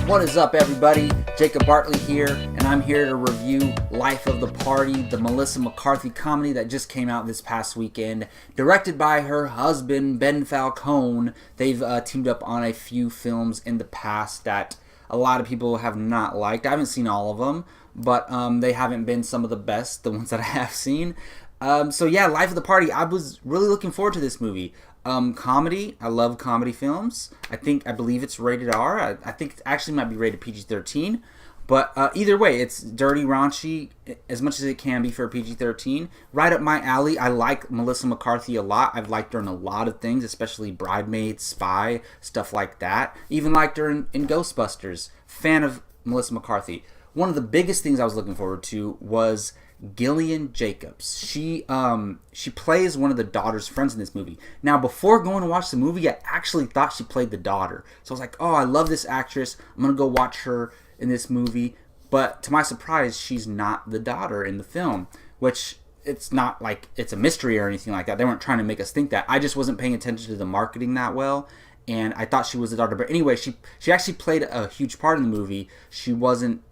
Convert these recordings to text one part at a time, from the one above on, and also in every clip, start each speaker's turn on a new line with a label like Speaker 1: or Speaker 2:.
Speaker 1: What is up, everybody? Jacob Bartley here, and I'm here to review Life of the Party, the Melissa McCarthy comedy that just came out this past weekend. Directed by her husband, Ben Falcone. They've teamed up on a few films in the past that a lot of people have not liked. I haven't seen all of them, but they haven't been some of the best, the ones that I have seen. So yeah, Life of the Party, I was really looking forward to this movie. Comedy, I love comedy films. I believe it's rated R. I think it actually might be rated PG-13. But either way, it's dirty, raunchy, as much as it can be for a PG-13. Right up my alley. I like Melissa McCarthy a lot. I've liked her in a lot of things, especially Bridesmaids, Spy, stuff like that. Even liked her in Ghostbusters. Fan of Melissa McCarthy. One of the biggest things I was looking forward to was Gillian Jacobs. She plays one of the daughter's friends in this movie. Now, before going to watch the movie, I actually thought she played the daughter. So I was like, oh, I love this actress. I'm going to go watch her in this movie. But to my surprise, she's not the daughter in the film, which it's not like it's a mystery or anything like that. They weren't trying to make us think that. I just wasn't paying attention to the marketing that well, and I thought she was the daughter. But anyway, she actually played a huge part in the movie. She wasn't,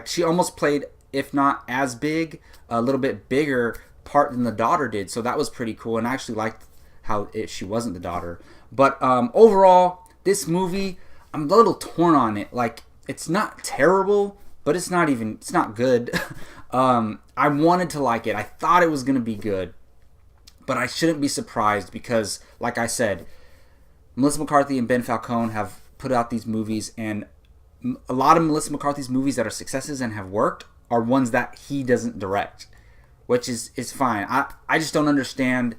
Speaker 1: she almost played, if not as big, a little bit bigger part than the daughter did. So that was pretty cool, and I actually liked how she wasn't the daughter. But overall, this movie, I'm a little torn on it. Like, it's not terrible, but it's not good. I wanted to like it. I thought it was going to be good, but I shouldn't be surprised because, like I said, Melissa McCarthy and Ben Falcone have put out these movies, and a lot of Melissa McCarthy's movies that are successes and have worked are ones that he doesn't direct, which is fine. I just don't understand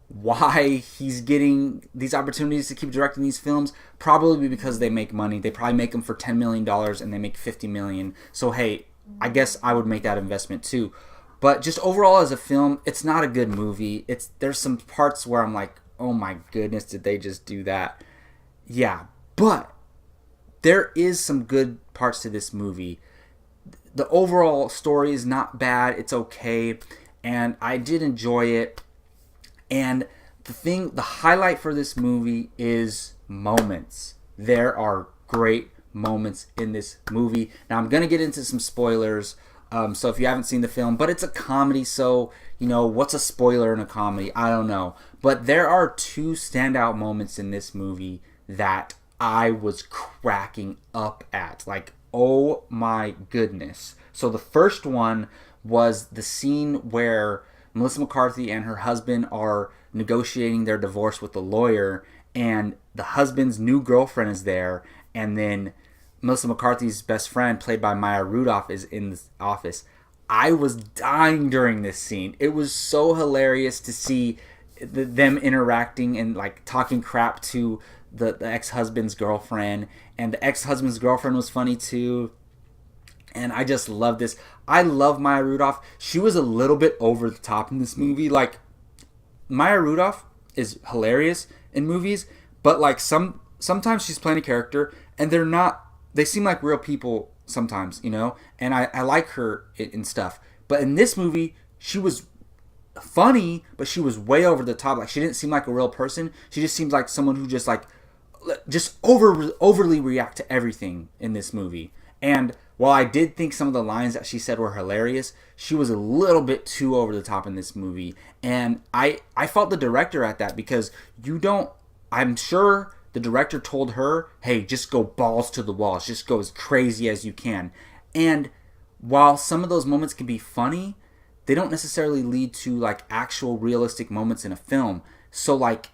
Speaker 1: why he's getting these opportunities to keep directing these films. Probably because they make money. They probably make them for $10 million and they make $50 million. So hey, I guess I would make that investment too. But just overall as a film, it's not a good movie. There's some parts where I'm like, oh my goodness, did they just do that? Yeah, but there is some good parts to this movie. The overall story is not bad. It's okay. And I did enjoy it. And the highlight for this movie is moments. There are great moments in this movie. Now, I'm going to get into some spoilers. So if you haven't seen the film, but it's a comedy, so, what's a spoiler in a comedy? I don't know. But there are two standout moments in this movie that I was cracking up at. Like, oh my goodness. So the first one was the scene where Melissa McCarthy and her husband are negotiating their divorce with the lawyer, and the husband's new girlfriend is there, and then Melissa McCarthy's best friend, played by Maya Rudolph, is in the office. I was dying during this scene. It was so hilarious to see them interacting and like talking crap to the ex-husband's girlfriend, and the ex-husband's girlfriend was funny too, and I just love this. I love Maya Rudolph. She was a little bit over the top in this movie. Like, Maya Rudolph is hilarious in movies, but like sometimes she's playing a character and they seem like real people sometimes, and I like her in stuff. But in this movie, she was funny, but she was way over the top. Like, she didn't seem like a real person. She just seems like someone who just overly react to everything in this movie. And while I did think some of the lines that she said were hilarious, she was a little bit too over the top in this movie. And I fault the director at that, because I'm sure the director told her, hey, just go balls to the walls, just go as crazy as you can. And while some of those moments can be funny, they don't necessarily lead to like actual realistic moments in a film. So like,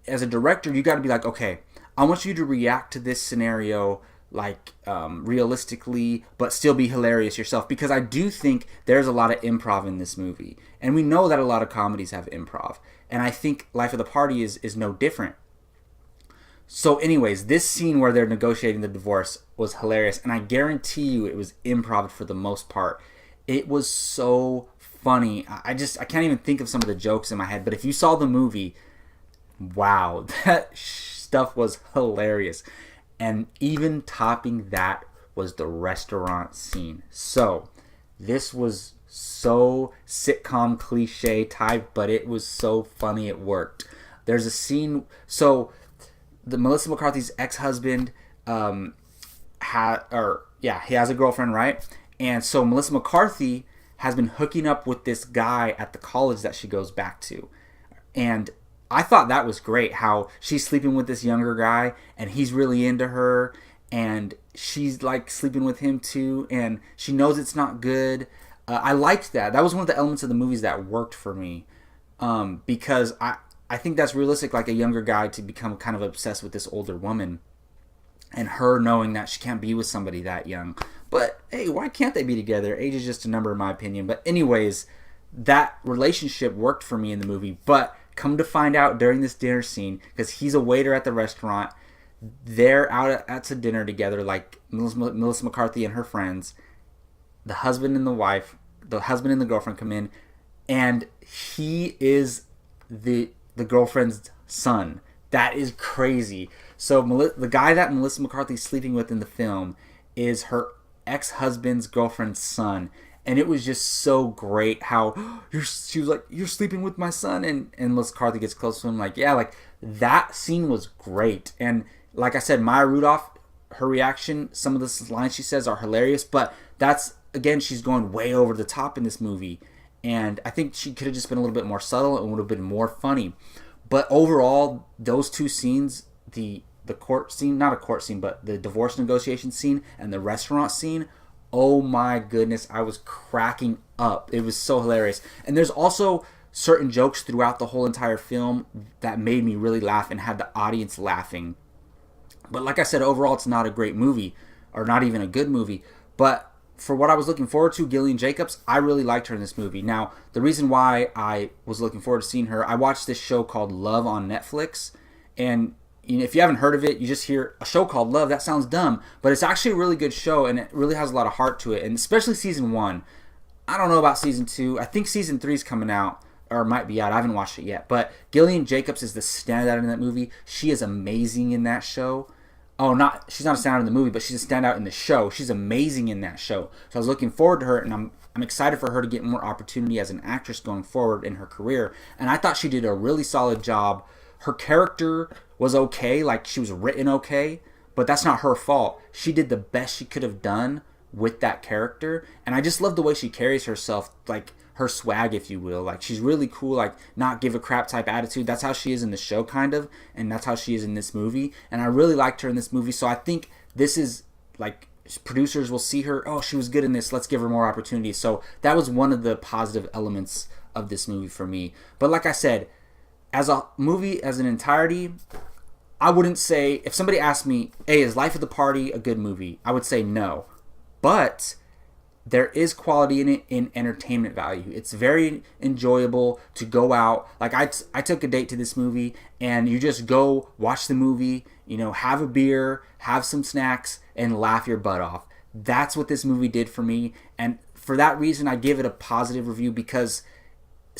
Speaker 1: as a director, you got to be like, okay, I want you to react to this scenario like realistically, but still be hilarious yourself, because I do think there's a lot of improv in this movie, and we know that a lot of comedies have improv, and I think Life of the Party is no different. So anyways, this scene where they're negotiating the divorce was hilarious, and I guarantee you it was improv for the most part. It was so funny. I can't even think of some of the jokes in my head, but if you saw the movie, wow, that stuff was hilarious. And even topping that was the restaurant scene. So this was so sitcom cliche type, but it was so funny it worked. There's a scene, so the Melissa McCarthy's ex-husband he has a girlfriend, right? And so Melissa McCarthy has been hooking up with this guy at the college that she goes back to. And I thought that was great, how she's sleeping with this younger guy and he's really into her and she's like sleeping with him too, and she knows it's not good. I liked that. That was one of the elements of the movies that worked for me, because I think that's realistic, like a younger guy to become kind of obsessed with this older woman and her knowing that she can't be with somebody that young. But hey, why can't they be together? Age is just a number in my opinion. But anyways, that relationship worked for me in the movie. But come to find out during this dinner scene, because he's a waiter at the restaurant, they're out at some dinner together, like Melissa McCarthy and her friends. The husband and the girlfriend come in, and he is the girlfriend's son. That is crazy. So the guy that Melissa McCarthy's sleeping with in the film is her ex-husband's girlfriend's son. And it was just so great how she was like, "You're sleeping with my son," and Melissa McCarthy gets close to him, like, yeah, like that scene was great. And like I said, Maya Rudolph, her reaction, some of the lines she says are hilarious, but that's, again, she's going way over the top in this movie. And I think she could have just been a little bit more subtle and would have been more funny. But overall, those two scenes, the court scene, not a court scene, but the divorce negotiation scene and the restaurant scene, oh my goodness, I was cracking up. It was so hilarious. And there's also certain jokes throughout the whole entire film that made me really laugh and had the audience laughing. But like I said, overall, it's not a great movie, or not even a good movie. But for what I was looking forward to, Gillian Jacobs, I really liked her in this movie. Now, the reason why I was looking forward to seeing her, I watched this show called Love on Netflix. And if you haven't heard of it, you just hear a show called Love. That sounds dumb, but it's actually a really good show, and it really has a lot of heart to it, and especially season 1. I don't know about season 2. I think season 3 is coming out, or might be out. I haven't watched it yet. But Gillian Jacobs is the standout in that movie. She is amazing in that show. She's not a standout in the movie, but she's a standout in the show. She's amazing in that show. So I was looking forward to her, and I'm excited for her to get more opportunity as an actress going forward in her career. And I thought she did a really solid job. Her character was okay, like she was written okay, but that's not her fault. She did the best she could have done with that character, and I just love the way she carries herself, like her swag, if you will. Like, she's really cool, like not give a crap type attitude. That's how she is in the show, kind of, and that's how she is in this movie. And I really liked her in this movie, so I think this is like, producers will see her, oh, she was good in this, let's give her more opportunities. So that was one of the positive elements of this movie for me. But like I said, as a movie, as an entirety, I wouldn't say, if somebody asked me, hey, is Life of the Party a good movie? I would say no. But there is quality in it in entertainment value. It's very enjoyable to go out. Like, I took a date to this movie, and you just go watch the movie, have a beer, have some snacks, and laugh your butt off. That's what this movie did for me. And for that reason, I give it a positive review, because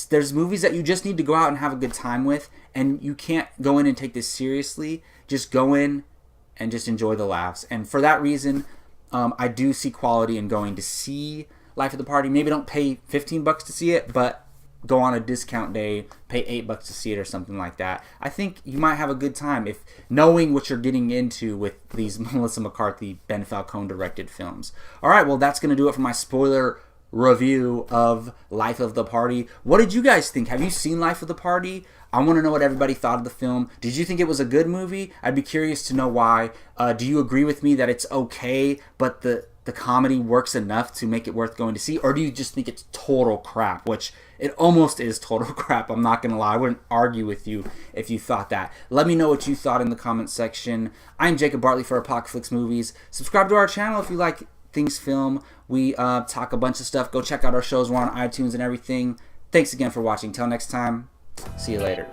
Speaker 1: there's movies that you just need to go out and have a good time with, and you can't go in and take this seriously. Just go in and just enjoy the laughs. And for that reason, I do see quality in going to see Life of the Party. Maybe don't pay $15 to see it, but go on a discount day, pay $8 to see it or something like that. I think you might have a good time if knowing what you're getting into with these Melissa McCarthy, Ben Falcone directed films. All right, well, that's going to do it for my spoiler review of Life of the Party. What did you guys think? Have you seen Life of the Party? I want to know what everybody thought of the film. Did you think it was a good movie? I'd be curious to know why. Do you agree with me that it's okay, but the comedy works enough to make it worth going to see? Or do you just think it's total crap? Which it almost is total crap, I'm not going to lie. I wouldn't argue with you if you thought that. Let me know what you thought in the comment section. I'm Jacob Bartley for Apocalypse Movies. Subscribe to our channel if you like things film. We talk a bunch of stuff. Go check out our shows. We're on iTunes and everything. Thanks again for watching. Till next time, see you later.